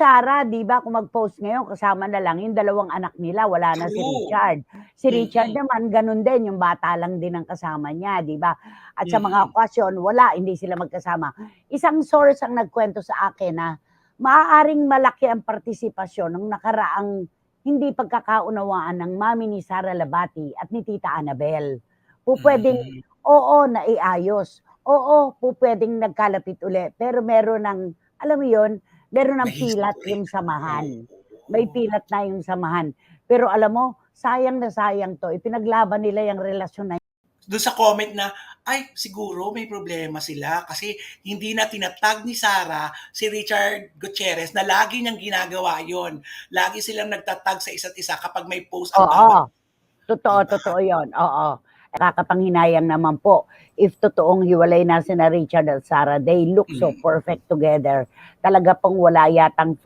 Sarah, 'di ba kung mag-post ngayon kasama na lang yung dalawang anak nila, wala na si True. Richard. Si Richard Mm. naman gano'n din, yung bata lang din ang kasama niya, 'di ba? At sa mga Mm. okasyon wala, hindi sila magkasama. Isang source ang nagkuwento sa akin na maaaring malaki ang partisipasyon ng nakaraang hindi pagkakaunawaan ng mami ni Sara Labati at ni Tita Annabel. Pupuwedeng Mm. oo, naiayos. Oo, pupuwedeng nagkalapit uli, pero meron ng alam mo 'yun, meron May ng pilat history. yung samahan. May Oo. pilat na yung samahan. Pero alam mo, sayang na sayang 'to, ipinaglaban nila yung relasyon na Do'n sa comment na, "Ay siguro may problema sila kasi hindi na tina-tag ni Sarah si Richard Gutierrez na lagi niyang ginagawa 'yon. Lagi silang nagta-tag sa isa't isa kapag may post ang bawat." oo, totoo, 'Di ba? totoo 'yun, oo. Nakakapanghinayang naman po if totoong hiwalay na sina Richard at Sarah, they look so Mm. perfect together. Talaga pong wala yatang